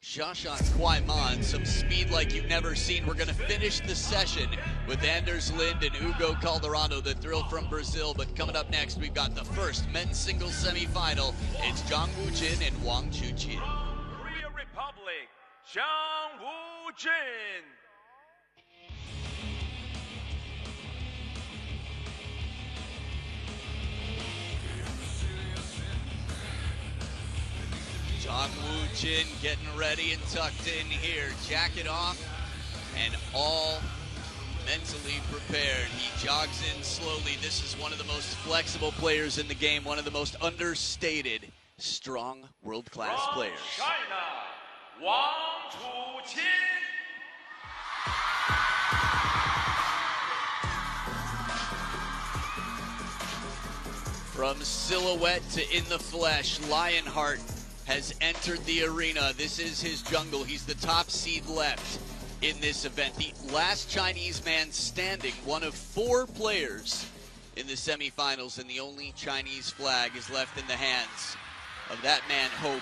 Shashan Kwaiman, some speed like you've never seen. We're going to finish the session with Anders Lind and Hugo Calderano, the thrill from Brazil. But coming up next, we've got the first men's singles semifinal. It's JANG Woojin and WANG Chuqin. Korea Republic, JANG Woojin. JANG Woojin getting ready and tucked in here. Jacket off and all mentally prepared. He jogs in slowly. This is one of the most flexible players in the game, one of the most understated, strong, world-class players. China, WANG Chuqin. From silhouette to in the flesh, Lionheart has entered the arena. This is his jungle. He's the top seed left in this event. The last Chinese man standing, one of 4 players in the semifinals, and the only Chinese flag is left in the hands of that man, Hope.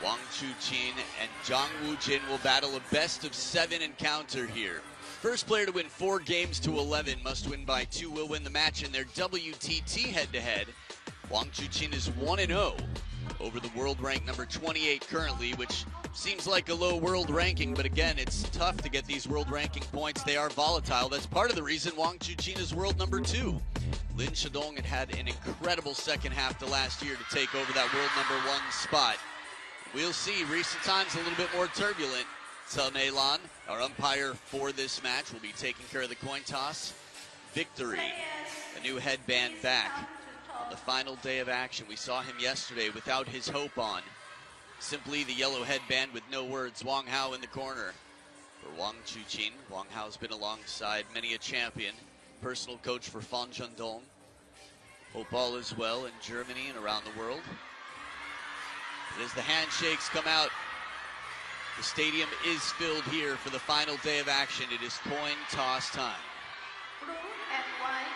WANG Chuqin and JANG Woojin will battle a best-of-7 encounter here. First player to win 4 games to 11 must win by 2 will win the match in their WTT head-to-head. WANG Chuqin is 1-0 over the world rank number 28 currently, which seems like a low world ranking, but again, it's tough to get these world ranking points. They are volatile. That's part of the reason WANG Chuqin is world number 2. Lin Shadong had an incredible second half to last year to take over that world number 1 spot. We'll see. Recent times a little bit more turbulent. Melan, our umpire for this match, will be taking care of the coin toss. Victory, a new headband back. On the final day of action, we saw him yesterday without his hope on. Simply the yellow headband with no words. Wang Hao in the corner for WANG Chuqin. Wang Hao's been alongside many a champion. Personal coach for Fan Zhendong. Hope all is well in Germany and around the world. But as the handshakes come out, the stadium is filled here for the final day of action. It is coin toss time. Blue and white.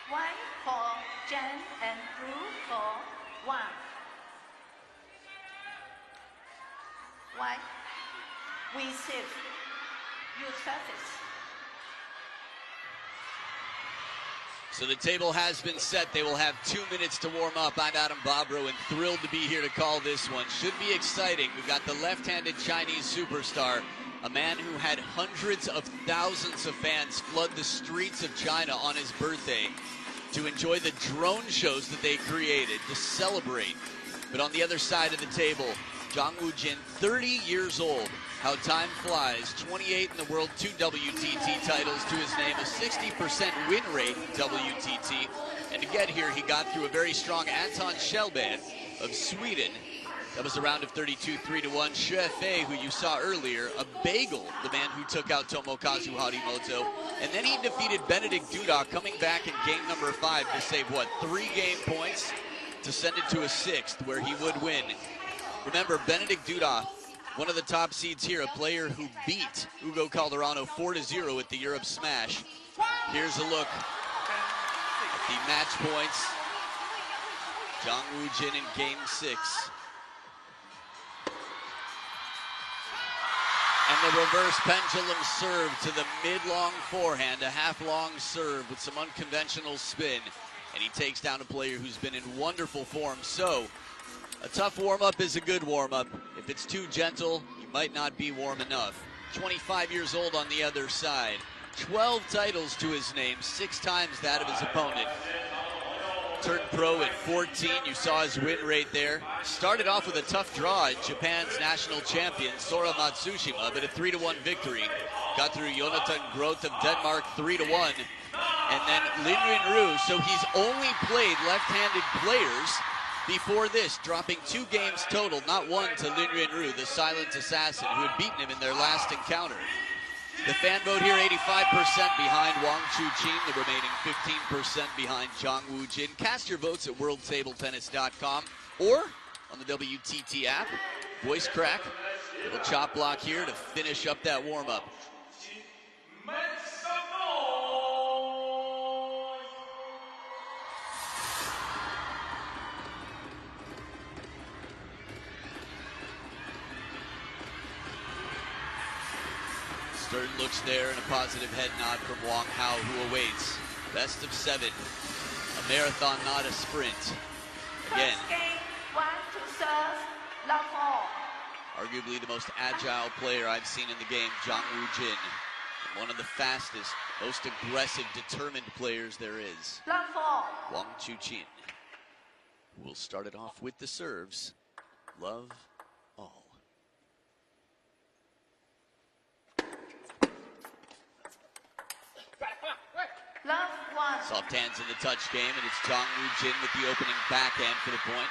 White for JANG and blue for WANG. White, receive, use surface. So the table has been set. They will have 2 minutes to warm up. I'm Adam Bobrow and thrilled to be here to call this one. Should be exciting. We've got the left-handed Chinese superstar, a man who had hundreds of thousands of fans flood the streets of China on his birthday to enjoy the drone shows that they created, to celebrate. But on the other side of the table, JANG Woojin, 30 years old. How time flies, 28 in the world, 2 WTT titles to his name, a 60% win rate in WTT. And to get here, he got through a very strong Anton Shellban of Sweden. That was a round of 32, 3-1. Xue Fei, who you saw earlier, a bagel, the man who took out Tomokazu Harimoto. And then he defeated Benedict Duda, coming back in game number 5 to save, 3 game points to send it to a 6th, where he would win. Remember, Benedict Duda, one of the top seeds here, a player who beat Hugo Calderano 4-0 at the Europe Smash. Here's a look at the match points. JANG Woojin in game 6. And the reverse pendulum serve to the mid-long forehand, a half-long serve with some unconventional spin. And he takes down a player who's been in wonderful form. So, a tough warm-up is a good warm-up. If it's too gentle, you might not be warm enough. 25 years old on the other side. 12 titles to his name, 6 times that of his opponent. Turned pro at 14, you saw his win rate there. Started off with a tough draw at Japan's national champion, Sora Matsushima, but a 3-1 victory. Got through Jonathan Groth of Denmark 3-1. And then Lin Yunru, so he's only played left-handed players before this, dropping 2 games total, not 1 to Lin Yunru, the silent assassin, who had beaten him in their last encounter. The fan vote here, 85% behind WANG Chuqin, the remaining 15% behind JANG Woojin. Cast your votes at worldtabletennis.com or on the WTT app. Voice crack, little chop block here to finish up that warm-up. Stern looks there and a positive head nod from Wang Hao, who awaits. Best of 7. A marathon, not a sprint. Again, First game, 1-2 serve, love all. arguably the most agile player I've seen in the game, Jang Woojin. One of the fastest, most aggressive, determined players there is. Love all. Wang Chuqin will start it off with the serves. Love all. Love 1. Soft hands in the touch game, and it's Jang Woojin with the opening backhand for the point.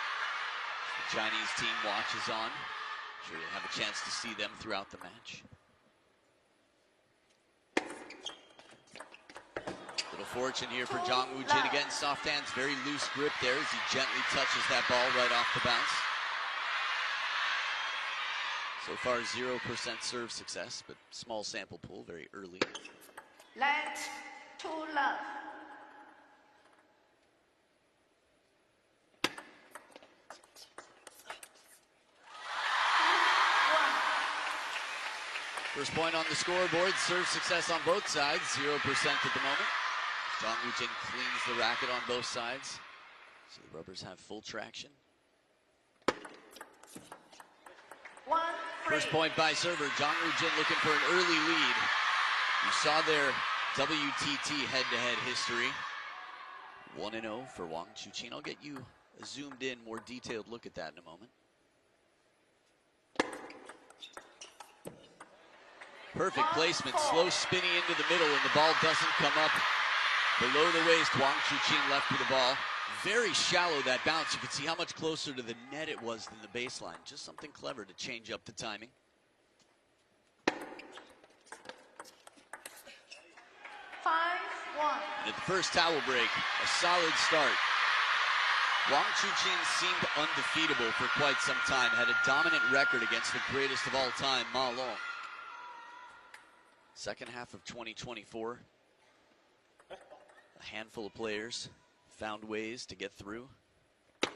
The Chinese team watches on. Sure you'll have a chance to see them throughout the match. Little fortune here for Jang Woojin. Again, soft hands, very loose grip there as he gently touches that ball right off the bounce. So far, 0% serve success, but small sample pool, very early. Let 2 love. First point on the scoreboard, serve success on both sides, 0% at the moment. Jang Woojin cleans the racket on both sides, so the rubbers have full traction. 1-3. First point by server, Jang Woojin looking for an early lead. You saw their WTT head-to-head history. 1-0 for Wang Chuqin. I'll get you a zoomed-in, more detailed look at that in a moment. Perfect placement, slow spinning into the middle, and the ball doesn't come up below the waist. Wang Chuqin left with the ball. Very shallow, that bounce. You can see how much closer to the net it was than the baseline. Just something clever to change up the timing. 5-1. And at the first towel break, a solid start. Wang Chuqin seemed undefeatable for quite some time, had a dominant record against the greatest of all time, Ma Long. Second half of 2024, a handful of players found ways to get through. 5-2.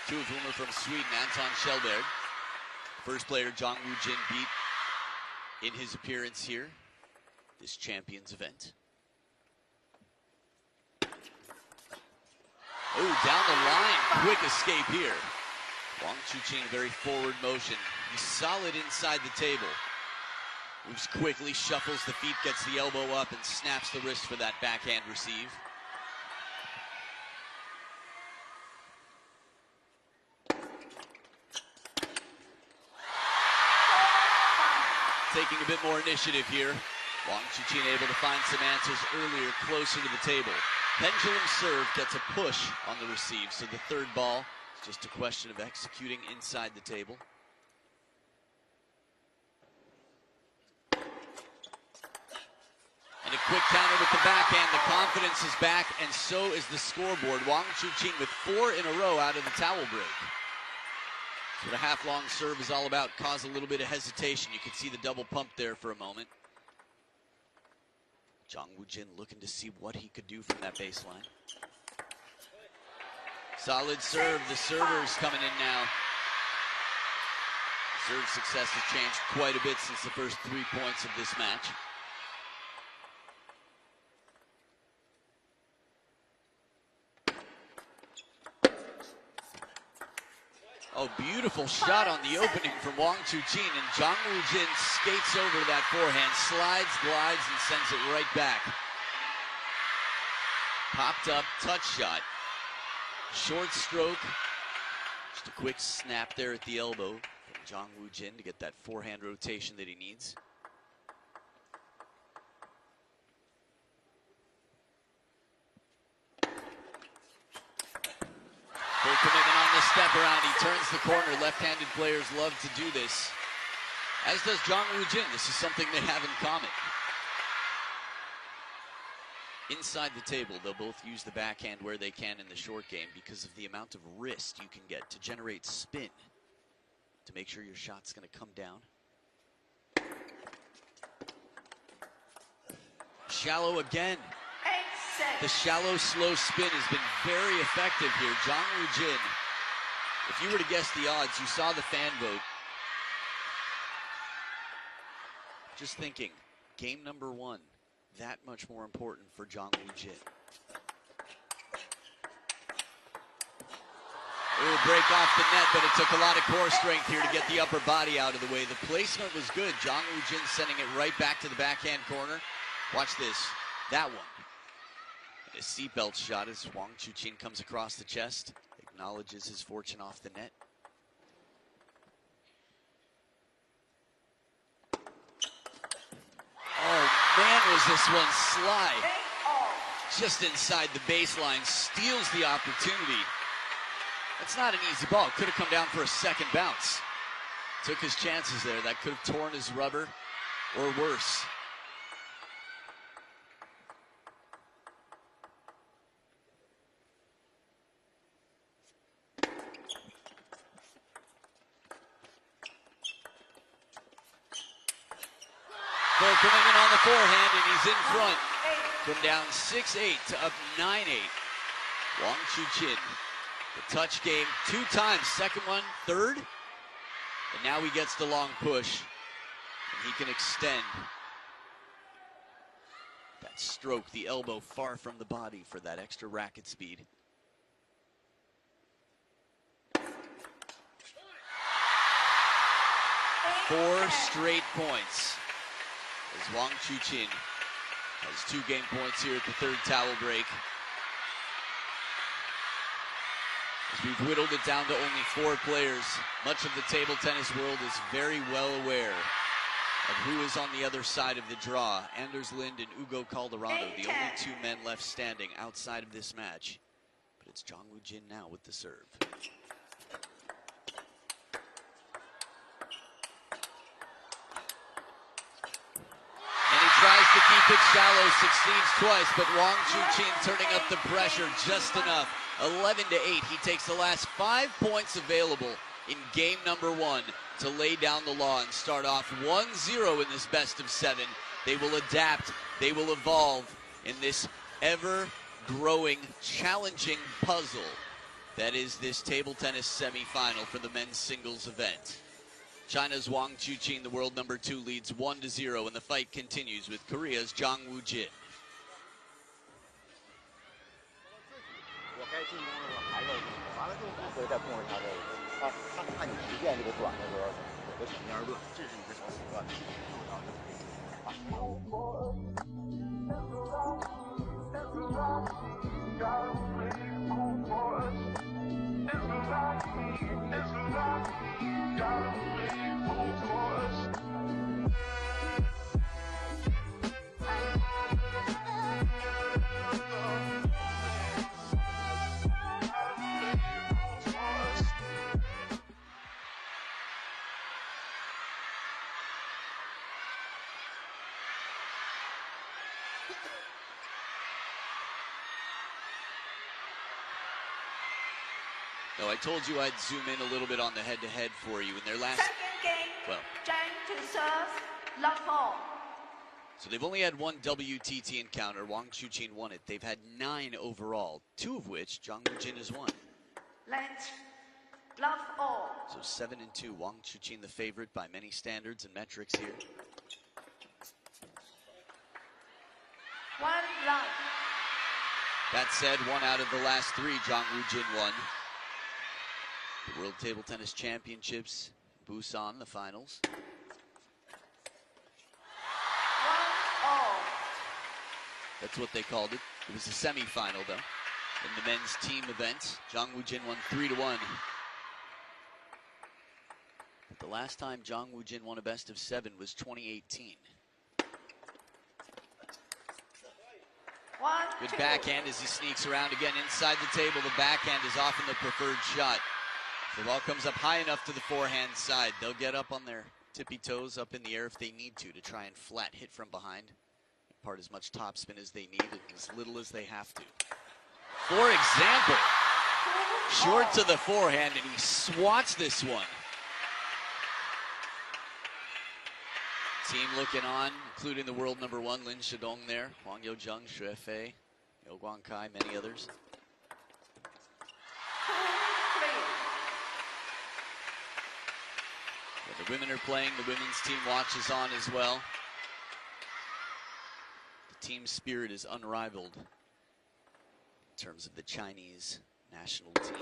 Two of whom are from Sweden, Anton Kjellberg. First player Jang Woojin beat in his appearance here, this champions event. Oh, down the line, quick escape here. Wang Chuqin, very forward motion. He's solid inside the table. Moves quickly, shuffles the feet, gets the elbow up, and snaps the wrist for that backhand receive. Taking a bit more initiative here. Wang Chuqin able to find some answers earlier, closer to the table. Pendulum serve gets a push on the receive, so the third ball is just a question of executing inside the table. And a quick counter with the backhand. The confidence is back, and so is the scoreboard. Wang Chuqin with 4 in a row out of the towel break. That's what a half-long serve is all about. Cause a little bit of hesitation. You can see the double pump there for a moment. Jang Woojin looking to see what he could do from that baseline. Solid serve. The server's coming in now. Serve success has changed quite a bit since the first 3 points of this match. Oh, beautiful shot on the opening from Wang Chuqin, and Jang Woojin skates over to that forehand, slides, glides, and sends it right back. Popped up, touch shot. Short stroke. Just a quick snap there at the elbow from Jang Woojin to get that forehand rotation that he needs. Full commitment on the step around. He turns the corner. Left-handed players love to do this, as does Jang Woojin. This is something they have in common. Inside the table, they'll both use the backhand where they can in the short game because of the amount of wrist you can get to generate spin to make sure your shot's going to come down. Shallow again. The shallow, slow spin has been very effective here. Jang Woojin If you were to guess the odds, you saw the fan vote. Just thinking, game number 1, that much more important for Jang Woojin. It will break off the net, but it took a lot of core strength here to get the upper body out of the way. The placement was good. Jang Woojin sending it right back to the backhand corner. Watch this. That one. A seatbelt shot as Wang Chuqin comes across the chest. Acknowledges his fortune off the net. Oh man, was this one sly. Just inside the baseline, steals the opportunity. That's not an easy ball. Could have come down for a second bounce. Took his chances there. That could have torn his rubber or worse. They're coming in on the forehand, and he's in front. From down 6-8 to up 9-8. Wang Chuqin. The touch game 2 times, second one, third. And now he gets the long push. And he can extend that stroke, the elbow far from the body for that extra racket speed. Four straight points as Wang Chuqin has 2 game points here at the third towel break. As we've whittled it down to only 4 players, much of the table tennis world is very well aware of who is on the other side of the draw. Anders Lind and Ugo Calderano, the only 2 men left standing outside of this match. But it's Jang Woojin now with the serve. Tries to keep it shallow, succeeds twice, but Wang Chuqin turning up the pressure just enough. 11-8, he takes the last 5 points available in game number 1 to lay down the law and start off 1-0 in this best of 7. They will adapt, they will evolve in this ever-growing, challenging puzzle that is this table tennis semifinal for the men's singles event. China's Wang Chuqin, the world number 2, leads 1-0, and the fight continues with Korea's Jang Woojin. No, I told you I'd zoom in a little bit on the head-to-head for you. In their last... Second game, well, Jang to serve, love all. So they've only had 1 WTT encounter. Wang Chuqin won it. They've had 9 overall, 2 of which Jang Woojin has won. Let's love all. So 7-2, Wang Chuqin the favorite by many standards and metrics here. 1 love. That said, 1 out of the last 3, Jang Woojin won. The World Table Tennis Championships, Busan, the finals. 1 all. That's what they called it. It was a semi-final, though. In the men's team event, Jang Woojin won 3-1. But the last time Jang Woojin won a best of 7 was 2018. Good backhand as he sneaks around again inside the table. The backhand is often the preferred shot. The ball comes up high enough to the forehand side. They'll get up on their tippy toes up in the air if they need to try and flat hit from behind. Impart as much topspin as they need and as little as they have to. For example, short to the forehand, and he swats this one. Team looking on, including the world number 1, Lin Shidong there, Huang Yojung, Xue Fei, Yeo Guangkai, many others. The women are playing. The women's team watches on as well. The team spirit is unrivaled in terms of the Chinese national team.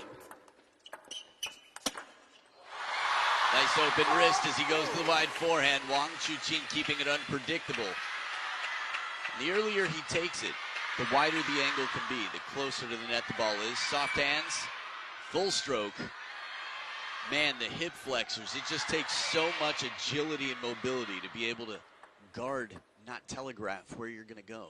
Nice open wrist as he goes to the wide forehand. Wang Chuqin keeping it unpredictable. And the earlier he takes it, the wider the angle can be, the closer to the net the ball is. Soft hands, full stroke. Man, the hip flexors, it just takes so much agility and mobility to be able to guard, not telegraph where you're going to go.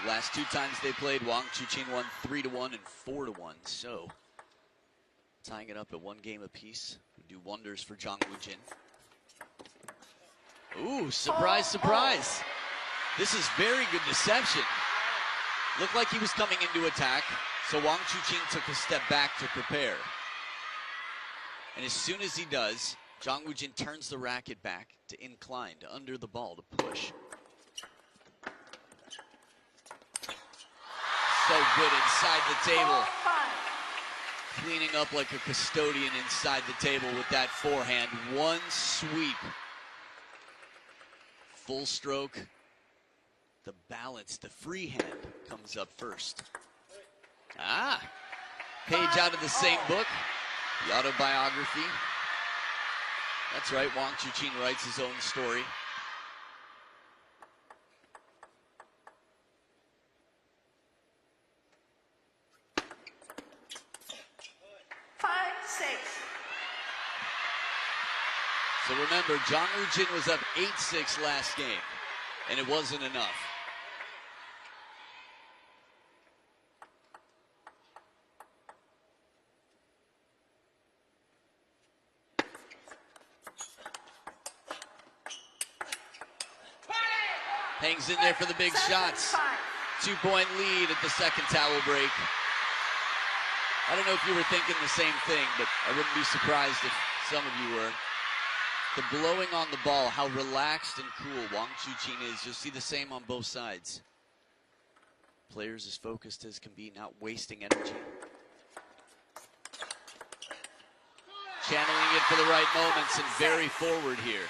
The last two times they played, Wang Chuqin won 3-1 and 4-1. So, tying it up at 1 game apiece would do wonders for Jang Woojin. Ooh, surprise, surprise. This is very good deception. Looked like he was coming into attack, so Wang Chuqin took a step back to prepare. And as soon as he does, Jang Woojin turns the racket back to incline, to under the ball, to push. So good inside the table. Cleaning up like a custodian inside the table with that forehand. One sweep. Full stroke. The balance, the free hand comes up first. Ah, page out of the same book. The autobiography. That's right, Wang Chuqin writes his own story. So remember, Jang Woojin was up 8-6 last game, and it wasn't enough. Hangs in there for the big shots. 2-point lead at the second towel break. I don't know if you were thinking the same thing, but I wouldn't be surprised if some of you were. The blowing on the ball, how relaxed and cool Wang Chuqin is. You'll see the same on both sides. Players as focused as can be, not wasting energy. Channeling it for the right moments and very forward here.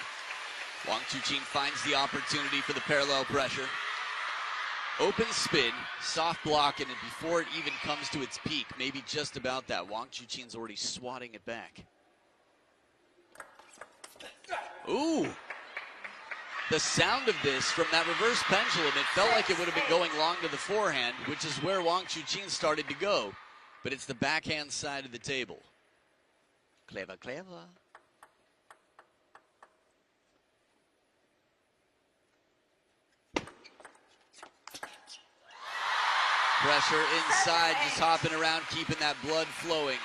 Wang Chuqin finds the opportunity for the parallel pressure. Open spin, soft block, and before it even comes to its peak, maybe just about that, Wang Chuqin's already swatting it back. Ooh, the sound of this from that reverse pendulum, it felt like it would have been going long to the forehand, which is where Wang Chuqin started to go, but it's the backhand side of the table. Clever, clever. Pressure inside, just hopping around, keeping that blood flowing.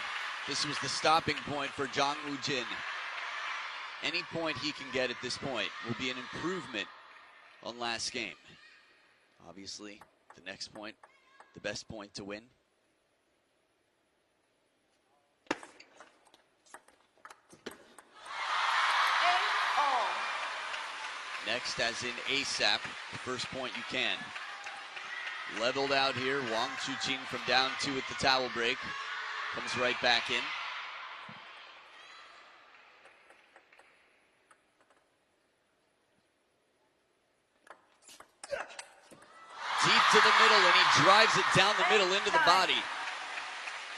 This was the stopping point for Jang Woojin. Any point he can get at this point will be an improvement on last game. Obviously, the next point, the best point to win. Next, as in ASAP, the first point you can. Leveled out here, Wang Chuqin from down 2 at the towel break. Comes right back in. Deep to the middle, and he drives it down the middle into the body.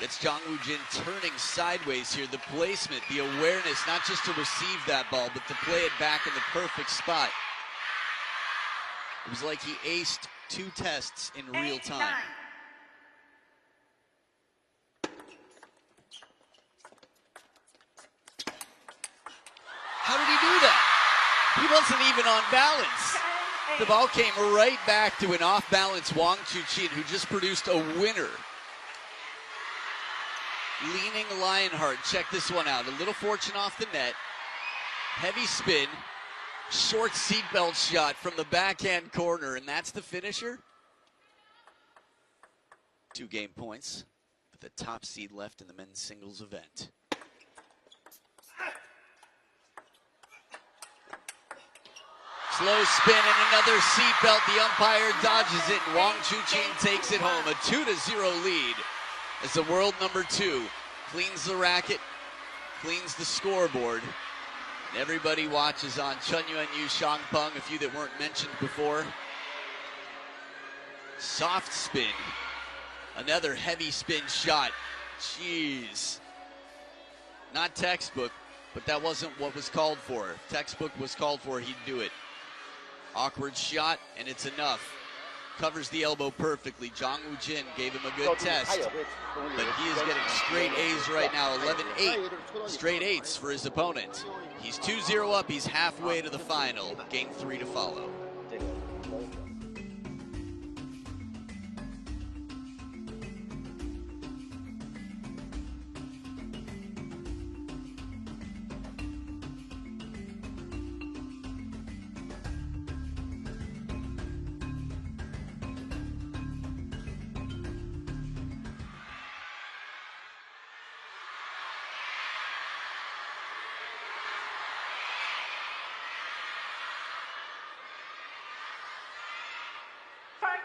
That's Jang Woojin turning sideways here. The placement, the awareness, not just to receive that ball, but to play it back in the perfect spot. It was like he aced 2 tests in real time. How did he do that? He wasn't even on balance. The ball came right back to an off-balance Wang Chuqin, who just produced a winner. Leaning Lionheart, check this one out. A little fortune off the net. Heavy spin. Short seatbelt shot from the backhand corner, and that's the finisher. 2 game points with the top seed left in the men's singles event. Slow spin and another seatbelt. The umpire dodges it, and Wang Chuqin takes it home. A 2-0 lead as the world number 2 cleans the racket, cleans the scoreboard. And everybody watches on Chunyuan Yu Shangpeng, a few that weren't mentioned before. Soft spin. Another heavy spin shot. Jeez. Not textbook, but that wasn't what was called for. If textbook was called for, he'd do it. Awkward shot, and it's enough. Covers the elbow perfectly. Zhang Woojin gave him a good test, but he is getting straight A's right now. 11-8, straight 8s for his opponent. He's 2-0 up. He's halfway to the final. Game 3 to follow.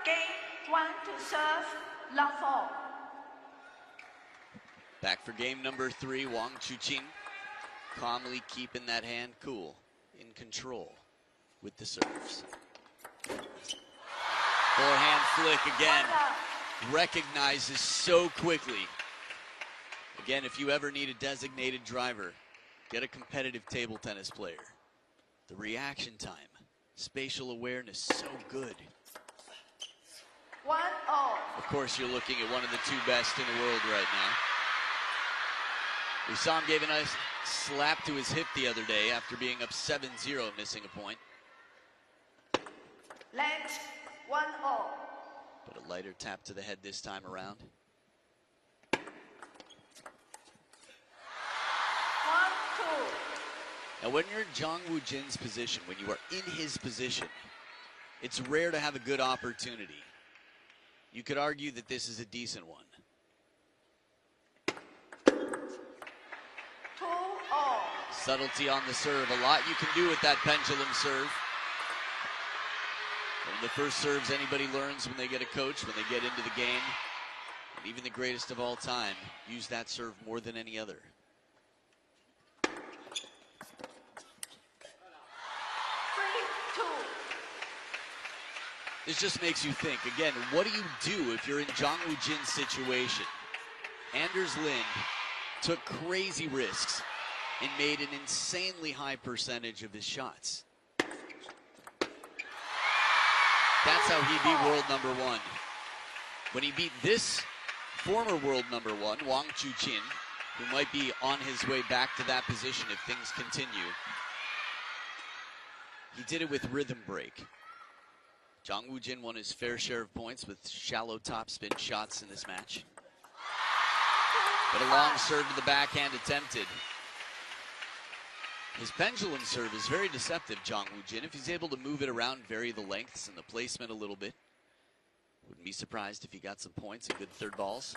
Game 1 to serve, love 4. Back for game number 3, Wang Chuqin calmly keeping that hand cool, in control with the serves. Forehand flick again, recognizes so quickly. Again, if you ever need a designated driver, get a competitive table tennis player. The reaction time, spatial awareness, so good. 1-0. Of course, you're looking at one of the 2 best in the world right now. We saw him give a nice slap to his hip the other day after being up 7-0, missing a point. Length 1-0. But a lighter tap to the head this time around. 1-2. Now, when you're in Zhang Woojin's position, when you are in his position, it's rare to have a good opportunity. You could argue that this is a decent one. 2-0. Subtlety on the serve. A lot you can do with that pendulum serve. One of the first serves anybody learns when they get a coach, when they get into the game. And even the greatest of all time use that serve more than any other. 3-2. This just makes you think, again, what do you do if you're in Zhang Woojin's situation? Anders Lind took crazy risks and made an insanely high percentage of his shots. That's how he beat world number 1. When he beat this former world number 1, Wang Chuqin, who might be on his way back to that position if things continue, he did it with rhythm break. Zhang Woojin won his fair share of points with shallow topspin shots in this match. But a long serve to the backhand attempted. His pendulum serve is very deceptive, Zhang Woojin. If he's able to move it around, vary the lengths and the placement a little bit, wouldn't be surprised if he got some points and good third balls.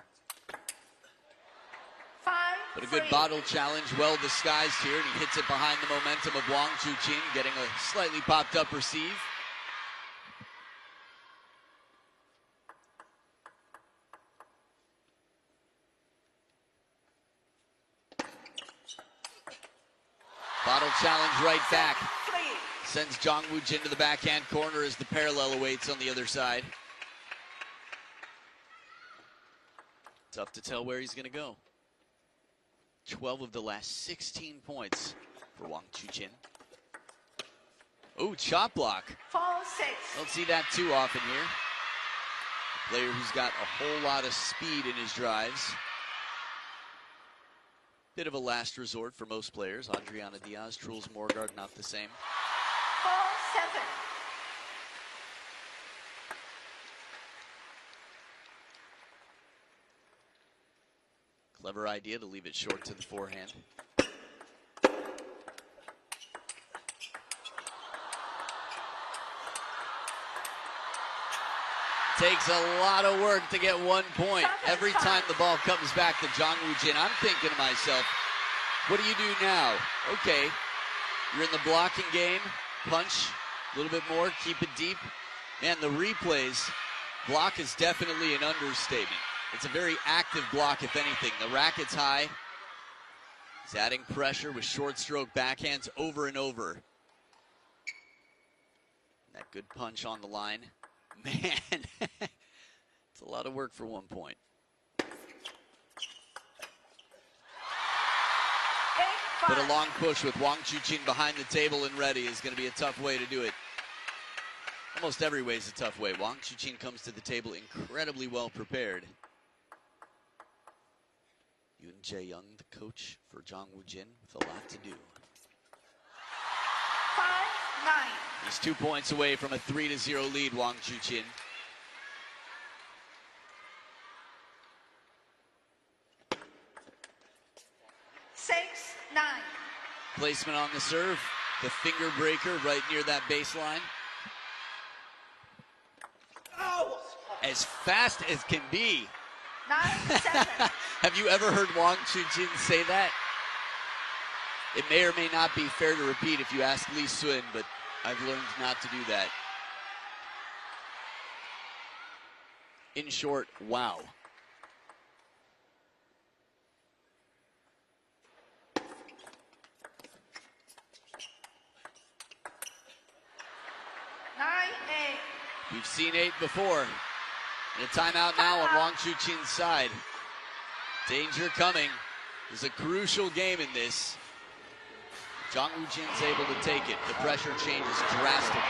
5-3. But a good bottle challenge, well disguised here, and he hits it behind the momentum of Wang Chuqin, getting a slightly popped up receive. Bottle challenge right back. Sends Zhang Woojin to the backhand corner as the parallel awaits on the other side. Tough to tell where he's going to go. 12 of the last 16 points for Wang Chuqin. Oh, chop block. 4-6. Don't see that too often here. A player who's got a whole lot of speed in his drives. Bit of a last resort for most players. Adriana Diaz, Truls Morgaard, not the same. 4-7. Clever idea to leave it short to the forehand. Takes a lot of work to get 1 point. Every time the ball comes back to Zhang Woojin, I'm thinking to myself, what do you do now? Okay, you're in the blocking game, punch, A little bit more, keep it deep. And the replays, block is definitely an understatement. It's a very active block, if anything. The racket's high. He's adding pressure with short stroke backhands over and over. That good punch on the line. Man, it's a lot of work for 1 point. But a long push with Wang Chuqin behind the table and ready is going to be a tough way to do it. Almost every way is a tough way. Wang Chuqin comes to the table incredibly well prepared. JANG, the coach for JANG Woojin, with a lot to do. 5-9. He's 2 points away from a 3-0 lead, Wang Chuqin. Placement on the serve, the finger breaker right near that baseline. Oh. As fast as can be. 9-7. Have you ever heard Wang Chuqin say that? It may or may not be fair to repeat if you ask Lee Sun, but I've learned not to do that. In short, wow. We've seen 8 before. And a timeout now on Wang Chuqin's side. Danger coming. There's a crucial game in this. JANG Woojin's able to take it. The pressure changes drastically.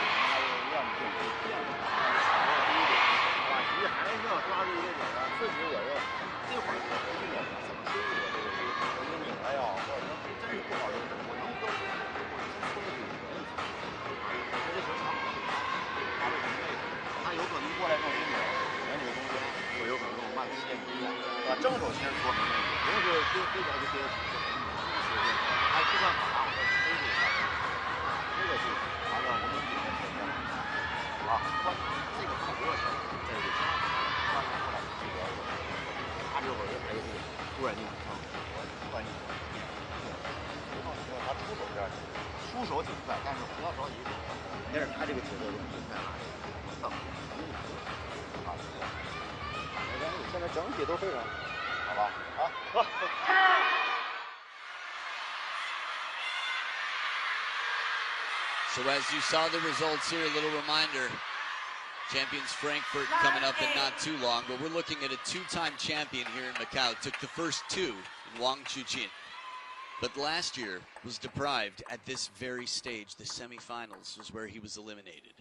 So as you saw the results here, a little reminder, champions Frankfurt coming up in not too long, but we're looking at a 2-time champion here in Macau. Took the first 2 in Wang Chuqin, but last year was deprived at this very stage. The semifinals was where he was eliminated.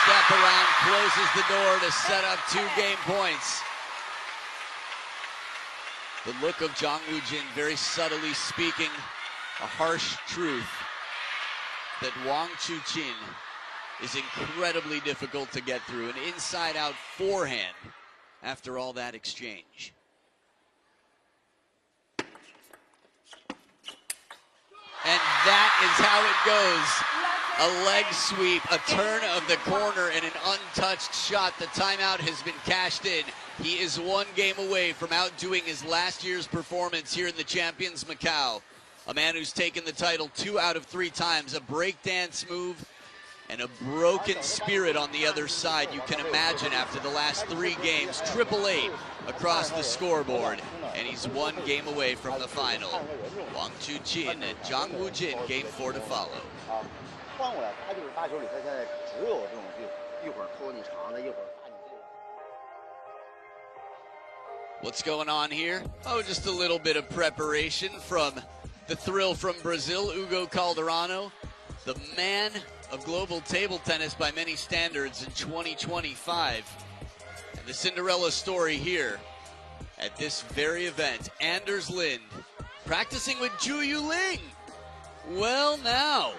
Step around closes the door to set up 2 game points. The look of JANG Woojin very subtly speaking a harsh truth that Wang Chuqin is incredibly difficult to get through. An inside-out forehand after all that exchange. And that is how it goes. A leg sweep, a turn of the corner, and an untouched shot. The timeout has been cashed in. He is 1 game away from outdoing his last year's performance here in the Champions Macau. A man who's taken the title 2 out of 3 times, a breakdance move, and a broken spirit on the other side. You can imagine after the last 3 games, 888 across the scoreboard, and he's 1 game away from the final. Wang Chuqin and JANG Woojin, game 4 to follow. What's going on here? Oh, just a little bit of preparation from the thrill from Brazil, Hugo Calderano, the man of global table tennis by many standards in 2025. And the Cinderella story here at this very event. Anders Lind practicing with Zhu Yuling. Well, now,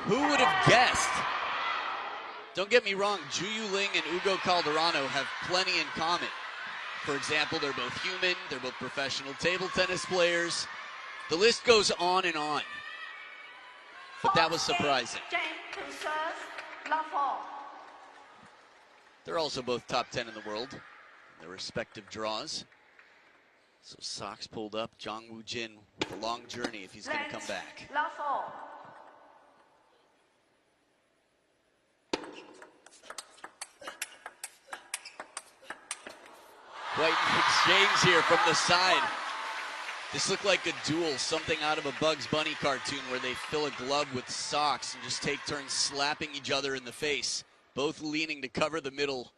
who would have guessed? Don't get me wrong, Zhu Yuling and Hugo Calderano have plenty in common. For example, they're both human, they're both professional table tennis players. The list goes on and on. But that was surprising. They're also both top 10 in the world. their respective draws. So socks pulled up. Jang Woojin with a long journey if he's going to come back. Love 4. Quite an exchange here from the side. This looked like a duel, something out of a Bugs Bunny cartoon where they fill a glove with socks and just take turns slapping each other in the face. Both leaning to cover the middle,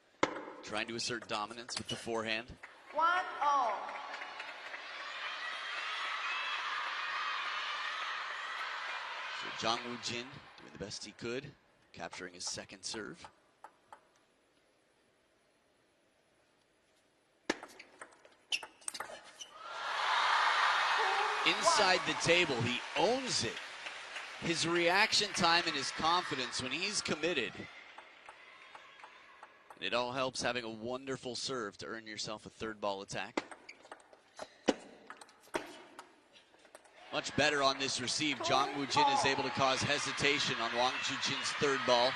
trying to assert dominance with the forehand. 1-0. So Jang Woojin doing the best he could, capturing his second serve. Inside the table, he owns it. His reaction time and his confidence when he's committed. And it all helps having a wonderful serve to earn yourself a third ball attack. Much better on this receive. Jang Woojin is able to cause hesitation on Wang Chuqin's third ball.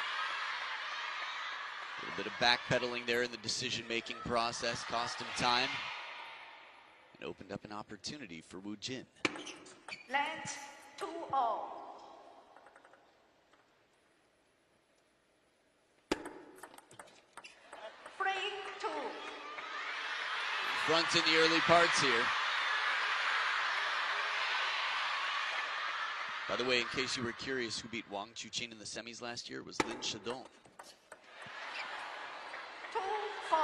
A little bit of backpedaling there in the decision-making process cost him time. And opened up an opportunity for Woojin. Let 2-0. Free 2. Front in the early parts here. By the way, in case you were curious, who beat Wang Chuqin in the semis last year was Lin Shadong. 2-4.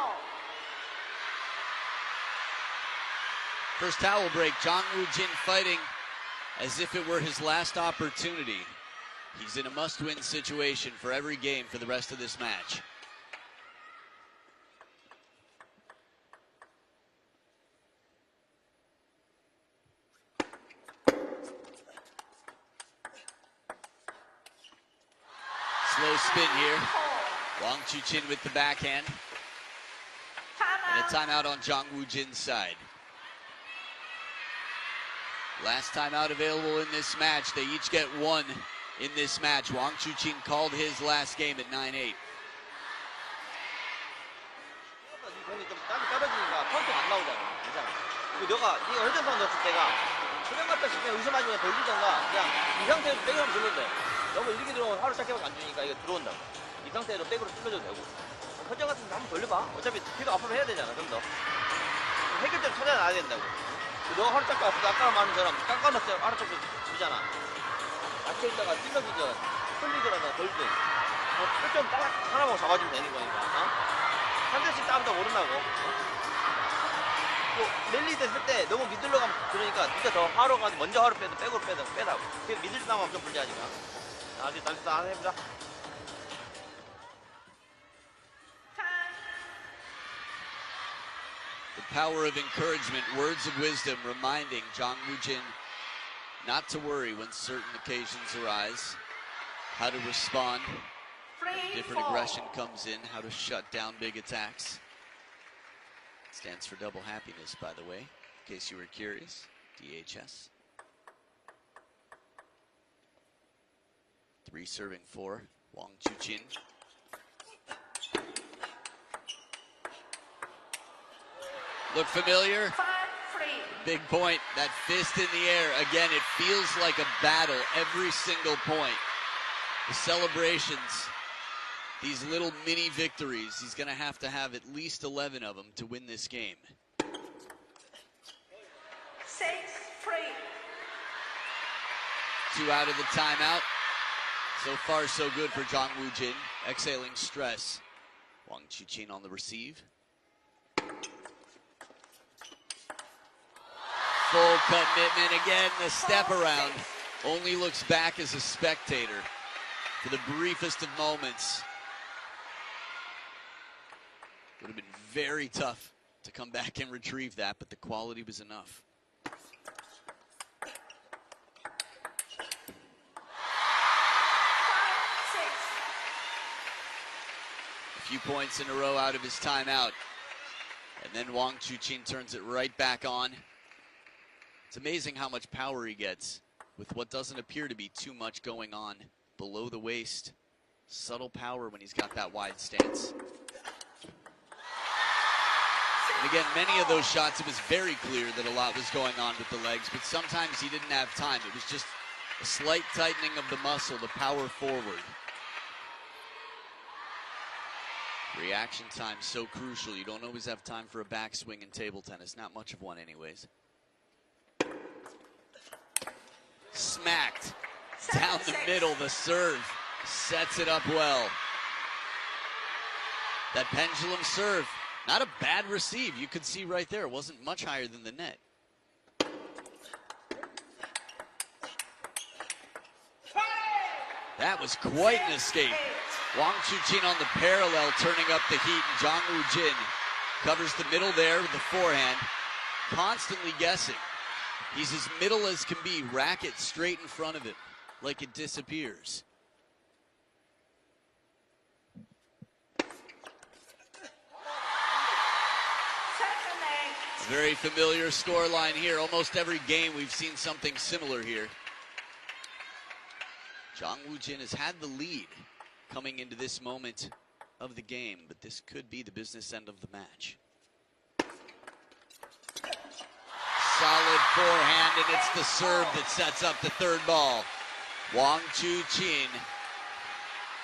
First towel break, Jang Woojin fighting as if it were his last opportunity. He's in a must-win situation for every game for the rest of this match. Slow spin here. Wang Chuqin with the backhand. And a timeout on Jang Woojin's side. Last timeout available in this match. They each get one in this match. Wang Chuqin called his last game at 9-8. 너가 이 얼전선 넣었을 때가 그냥 갖다 싶으면 의심 맞으면 돌리던가 그냥 이 상태에서 백으로 하면 들어도 돼. 너무 이렇게 들어오면 하루 짧게밖에 안 주니까 이거 들어온다고. 이 상태로 백으로 뚫려도 되고. 허정 같은 거 한번 돌려봐. 어차피 피가 아프면 해야 되잖아. 좀 더. 해결점 찾아놔야 된다고. 너가 하루 짧게 아프다 아까 말한 것처럼 깎아놨어요. 하루 짧게 주잖아. 낮게 있다가 찔러기 전 흘리거나 돌든. 끝점 딱 하나만 잡아주면 되는 거니까. 한 대씩 따보다 모른다고. 랠리 됐을 때 너무 미들러 가면 그러니까 진짜 더 하러 가서 먼저 하러 빼도 백으로 빼다고. 그래서 미들 나면 엄청 불리하니까. 아직 날짜 안 해보자. The power of encouragement, words of wisdom, reminding Jang Woojin not to worry when certain occasions arise, how to respond, different aggression comes in, how to shut down big attacks. Stands for double happiness, by the way, in case you were curious. DHS. 3 serving 4, Wang Chuqin. Look familiar? 5-3. Big point, that fist in the air. Again, it feels like a battle every single point. The celebrations, these little mini victories, he's going to have at least 11 of them to win this game. 6-3. Two out of the timeout. So far, so good for Jang Woojin. Exhaling stress. Wang Chuqin on the receive. Full commitment again. The step around. Only looks back as a spectator for the briefest of moments. Would have been very tough to come back and retrieve that, but the quality was enough. A few points in a row out of his timeout. And then Wang Chuqin turns it right back on. It's amazing how much power he gets with what doesn't appear to be too much going on below the waist. Subtle power when he's got that wide stance. And again, many of those shots, it was very clear that a lot was going on with the legs, but sometimes he didn't have time. It was just a slight tightening of the muscle to power forward. Reaction time so crucial. You don't always have time for a backswing in table tennis. Not much of one anyways. Smacked down the middle. The serve sets it up well. That pendulum serve, not a bad receive. You could see right there, it wasn't much higher than the net. That was quite an escape. Wang Chuqin on the parallel, turning up the heat, and Jang Woojin covers the middle there with the forehand, constantly guessing. He's as middle as can be, racket straight in front of him, like it disappears. A very familiar scoreline here. Almost every game we've seen something similar here. Jang Woojin has had the lead coming into this moment of the game, but this could be the business end of the match. Solid forehand, and it's the serve that sets up the third ball. Wang Chuqin,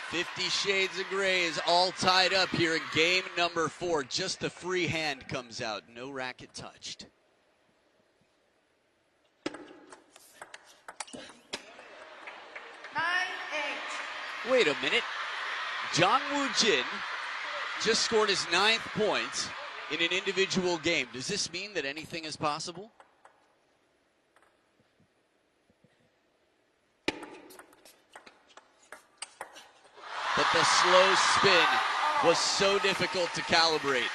50 Shades of Gray is all tied up here in game number 4. Just the free hand comes out, no racket touched. Wait a minute. Jang Woojin just scored his 9th point in an individual game. Does this mean that anything is possible? But the slow spin was so difficult to calibrate.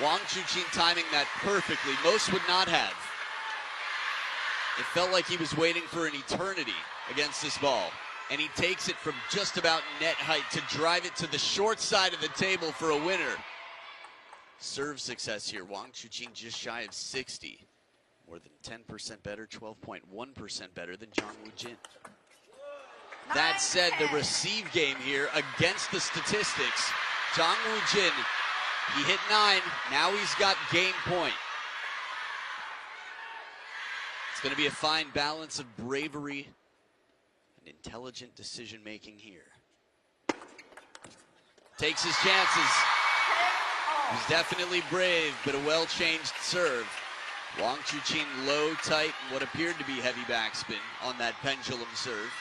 Wang Chuqin timing that perfectly. Most would not have. It felt like he was waiting for an eternity against this ball. And he takes it from just about net height to drive it to the short side of the table for a winner. Serve success here. Wang Chuqin just shy of 60. More than 10% better, 12.1% better than Jang Woojin. That said, the receive game here against the statistics. Jang Woojin, he hit 9. Now he's got game point. It's going to be a fine balance of bravery and intelligent decision making here. Takes his chances. He's definitely brave, but a well-changed serve. Wang Chuqin low, tight, and what appeared to be heavy backspin on that pendulum serve.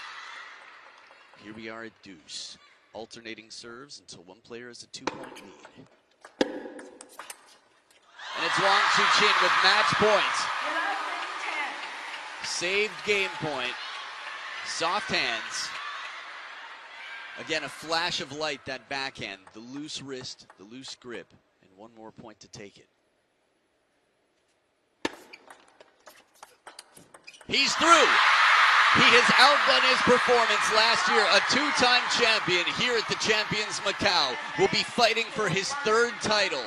Here we are at deuce. Alternating serves until one player has a 2-point lead. And it's Wang Chuqin with match point. Saved game point. Soft hands. Again, a flash of light, that backhand. The loose wrist, the loose grip, and one more point to take it. He's through. He has outdone his performance last year. A 2-time champion here at the Champions Macau will be fighting for his 3rd title.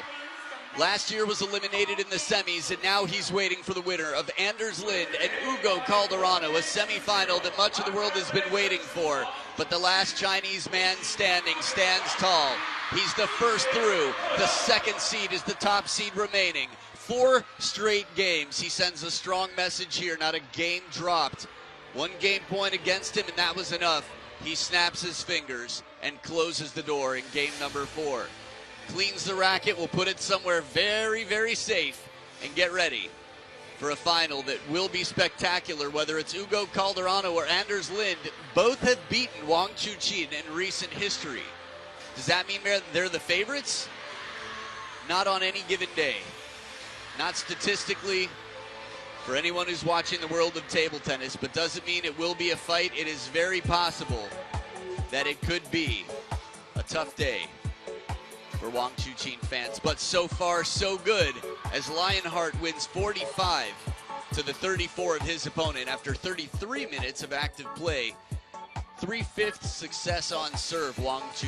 Last year was eliminated in the semis, and now he's waiting for the winner of Anders Lind and Ugo Calderano, a semifinal that much of the world has been waiting for. But the last Chinese man standing stands tall. He's the first through. The 2nd seed is the top seed remaining. 4 straight games. He sends a strong message here, not a game dropped. 1 game point against him, and that was enough. He snaps his fingers and closes the door in game number 4. Cleans the racket, will put it somewhere very, very safe, and get ready for a final that will be spectacular. Whether it's Ugo Calderano or Anders Lind, both have beaten Wang Chuqin in recent history. Does that mean they're the favorites? Not on any given day. Not statistically, for anyone who's watching the world of table tennis, but doesn't mean it will be a fight. It is very possible that it could be a tough day for Wang Chuqin fans. But so far, so good, as Lionheart wins 45 to the 34 of his opponent after 33 minutes of active play. 3/5 success on serve, Wang Chuqin.